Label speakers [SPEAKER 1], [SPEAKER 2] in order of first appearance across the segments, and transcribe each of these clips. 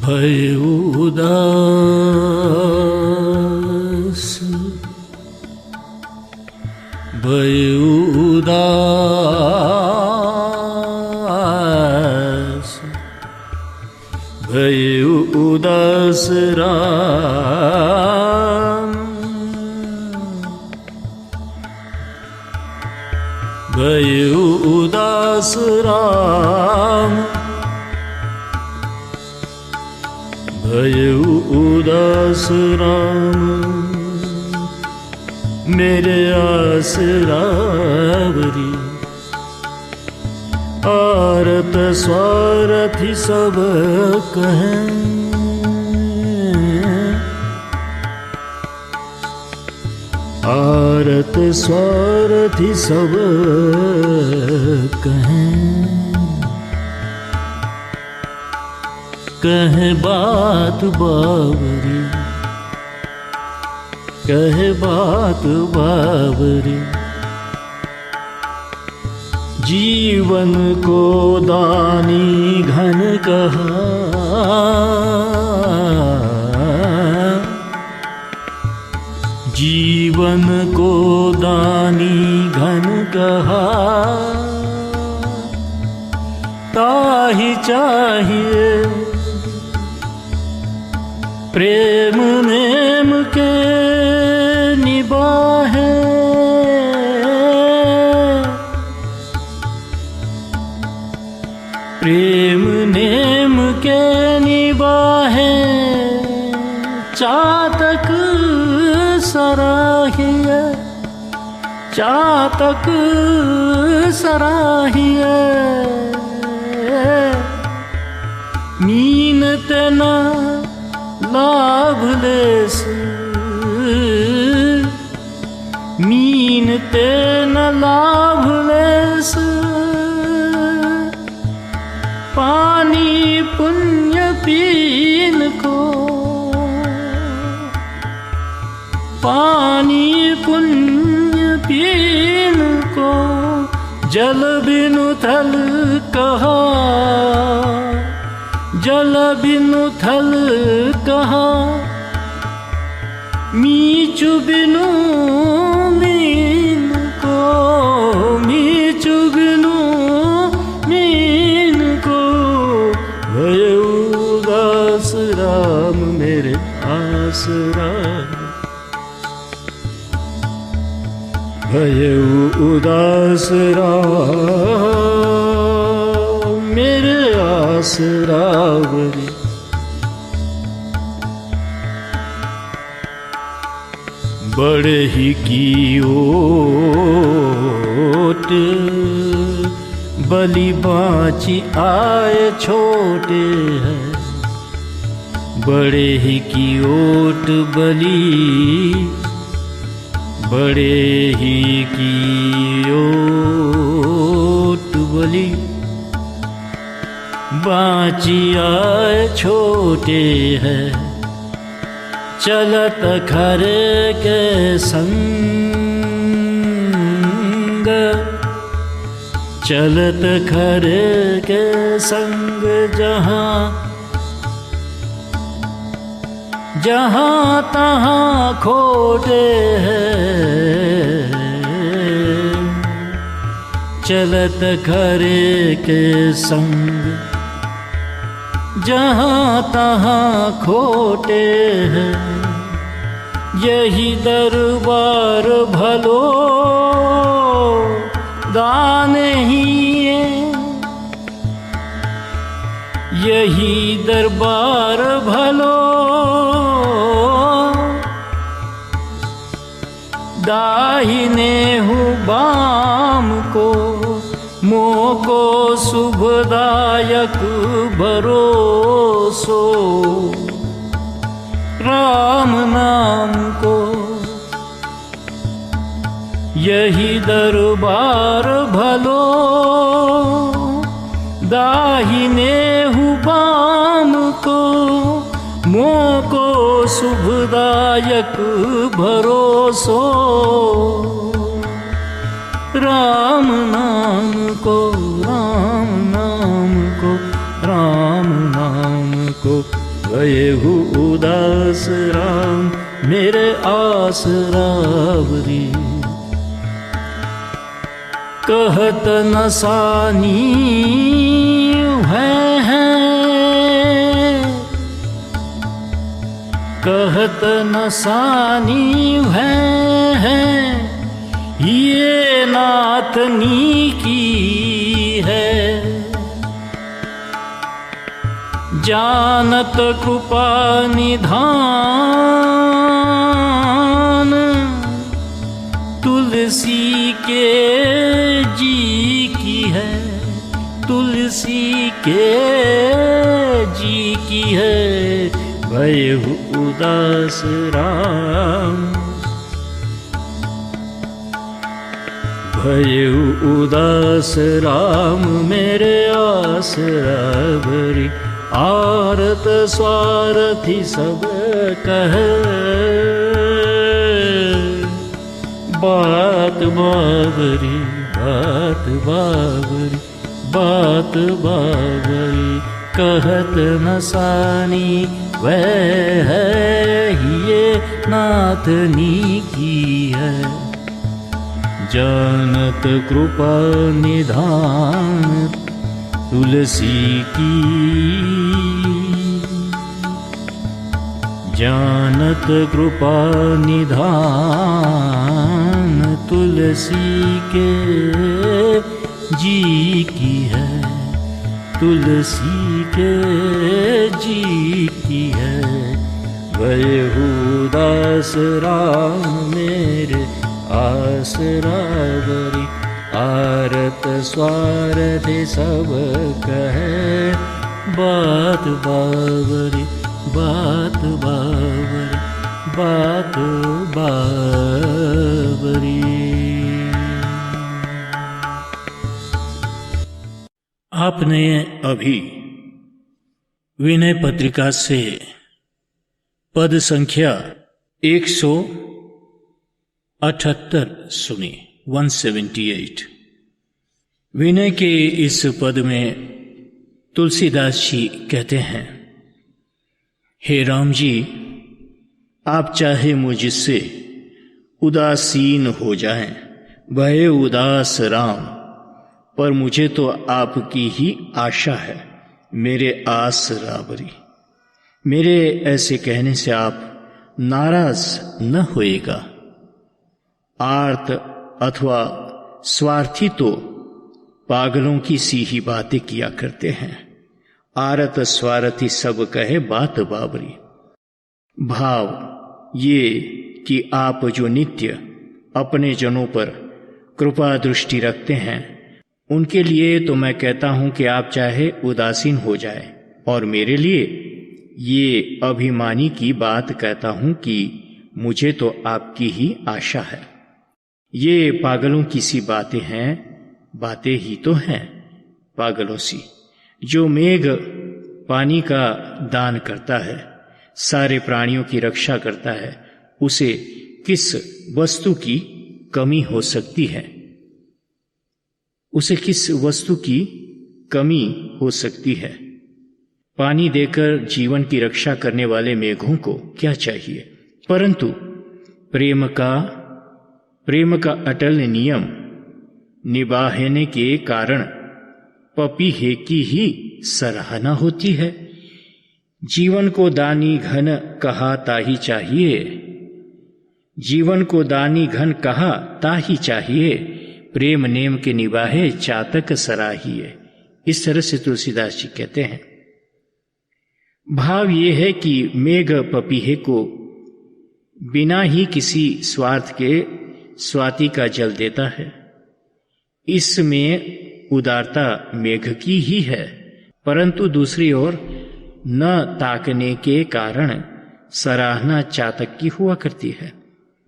[SPEAKER 1] भय उदास भय उदास भय उदास राम भय उदास राम भय उदास राम मेरे आसरावरी आरत स्वारथी सब कहें आरत स्वारथी सब कहे बात बावरी कहे बात बावरी जीवन को दानी घन कहा जीवन को दानी घन कहा ताहि चाहिए प्रेम नेम के निबाहे प्रेम नेम के निबाहे चातक सराहिए चातक सराहिए मीनते न लाभ लेस मीनते न लाभ लेस पानी पुण्य पीन को पानी पुण्य पीन को जल बिनु थल कहा जल बिनु थल कहा मीचु बिनु मीन को मीचु बिनु मीन को भय उदास राम मेरे आसरा भय उदास राम मेरे आसरावरी बड़े ही की ओट बलि बाँची आए छोटे हैं बड़े ही की ओट बलि बड़े ही की ओट बलि बाँची आए छोटे हैं चलत खरे के संग चलत खरे के संग जहाँ जहाँ तहाँ खोटे हैं चलत खरे के संग जहाँ तहाँ खोटे हैं यही दरबार भलो दान ही है यही दरबार भलो दाहिने हूँ बाम को मोको शुभदायक भरोसो राम नाम को यही दरबार भलो दाहिने हूँ बाम को मोको शुभदायक भरोसो राम नाम को राम नाम को राम नाम को आसरावरी। कहत नसानी है, कहत नसानी है, ये नाथनी की है। जानत कृपा निधान तुलसी के जी की है, तुलसी के जी की है। भयहु उदास राम, भयहु उदास राम मेरे आसरावरी। आरत स्वार्थी सब कहे, बात बावरी, बात बावरी, बात बावरी। कहत नसानी वह है, ये नाथनी की है। जानत कृपा निधान तुलसी की, जानत कृपा निधान तुलसी के जी की है, तुलसी के जी की है। भयहु उदास राम मेरे आसरावरी। आरत स्वार्थी सब कहे, बात बावरी, बात बावरी, बात बावरी। आपने अभी विनय पत्रिका से पद संख्या 178 सुनी, 178। विनय के इस पद में तुलसीदास जी कहते हैं, हे राम जी, आप चाहे मुझसे उदासीन हो जाएं, भय उदास राम, पर मुझे तो आपकी ही आशा है, मेरे आसरावरी। मेरे ऐसे कहने से आप नाराज न होएगा। आर्त अथवा स्वार्थी तो पागलों की सी ही बातें किया करते हैं। आरत स्वार्थी सब कहे, बात बावरी। भाव ये कि आप जो नित्य अपने जनों पर कृपा दृष्टि रखते हैं, उनके लिए तो मैं कहता हूं कि आप चाहे उदासीन हो जाए, और मेरे लिए ये अभिमानी की बात कहता हूं कि मुझे तो आपकी ही आशा है। ये पागलों की सी बातें हैं, बातें ही तो हैं पागलों सी। जो मेघ पानी का दान करता है, सारे प्राणियों की रक्षा करता है, उसे किस वस्तु की कमी हो सकती है? उसे किस वस्तु की कमी हो सकती है? पानी देकर जीवन की रक्षा करने वाले मेघों को क्या चाहिए? परंतु प्रेम का अटल नियम निभाने के कारण पपीहे की ही सराहना होती है। जीवन को दानी घन कहा ताही चाहिए, जीवन को दानी घन कहा ताही चाहिए, प्रेम नेम के निभाए चातक सराहिए। इस तरह से तुलसीदास जी कहते हैं। भाव ये है कि मेघ पपीहे को बिना ही किसी स्वार्थ के स्वाति का जल देता है। इसमें उदारता मेघ की ही है, परंतु दूसरी ओर न ताकने के कारण सराहना चातक की हुआ करती है।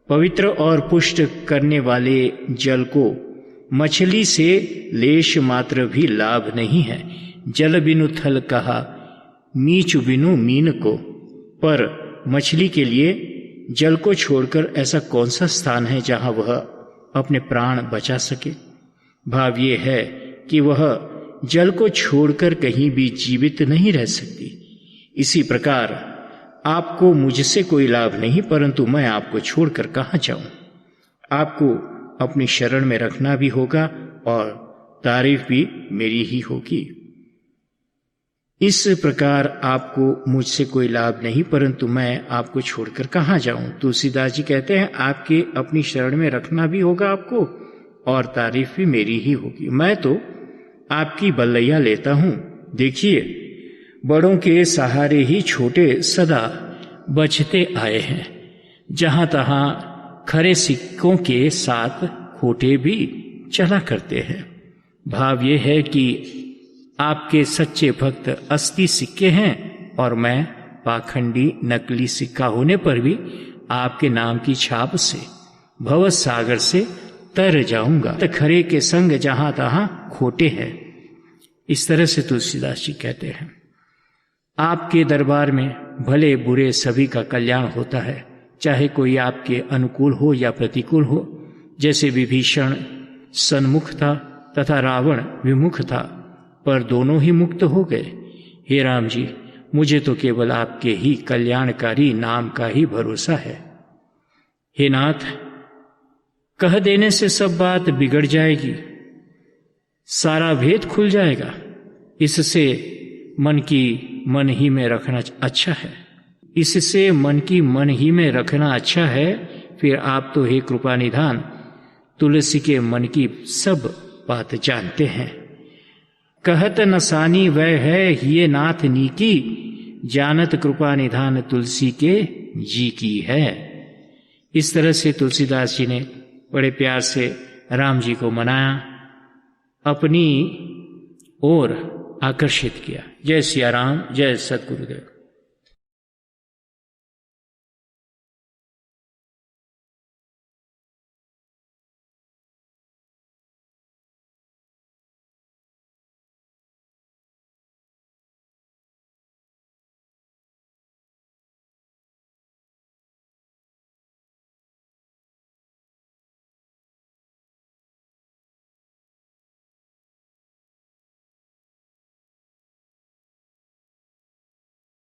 [SPEAKER 1] पवित्र और पुष्ट करने वाले जल को मछली से लेश मात्र भी लाभ नहीं है। जल बिनु थल कहा, मीच बिनु मीन को। पर मछली के लिए जल को छोड़कर ऐसा कौन सा स्थान है जहां वह अपने प्राण बचा सके? भाव ये है कि वह जल को छोड़कर कहीं भी जीवित नहीं रह सकती। इसी प्रकार आपको मुझसे कोई लाभ नहीं, परंतु मैं आपको छोड़कर कहाँ जाऊं। आपको अपनी शरण में रखना भी होगा और तारीफ भी मेरी ही होगी। इस प्रकार आपको मुझसे कोई लाभ नहीं, परंतु मैं आपको छोड़कर कहाँ जाऊं। तुलसीदास जी कहते हैं आपके अपनी शरण में रखना भी होगा आपको और तारीफ भी मेरी ही होगी। मैं तो आपकी बल्लैया लेता हूं। देखिए, बड़ों के सहारे ही छोटे सदा बचते आए हैं। जहां तहां खरे सिक्कों के साथ खोटे भी चला करते हैं। भाव यह है कि आपके सच्चे भक्त असली सिक्के हैं और मैं पाखंडी नकली सिक्का होने पर भी आपके नाम की छाप से भव सागर से तर जाऊंगा। तो खरे के संग जहां तहां खोटे हैं। इस तरह से तुलसीदास जी कहते हैं आपके दरबार में भले बुरे सभी का कल्याण होता है, चाहे कोई आपके अनुकूल हो या प्रतिकूल हो। जैसे विभीषण सन्मुख था तथा रावण विमुख था, पर दोनों ही मुक्त हो गए। हे राम जी, मुझे तो केवल आपके ही कल्याणकारी नाम का ही भरोसा है। हे नाथ, कह देने से सब बात बिगड़ जाएगी, सारा भेद खुल जाएगा। इससे मन की मन ही में रखना अच्छा है। इससे मन की मन ही में रखना अच्छा है। फिर आप तो हे कृपा निधान तुलसी के मन की सब बात जानते हैं। कहत नसानी वह है ये नाथ नीकी, जानत कृपा निधान तुलसी के जी की है। इस तरह से तुलसीदास जी ने बड़े प्यार से राम जी को मनाया, अपनी ओर आकर्षित किया। जय सिया राम, जय सतगुरुदेव।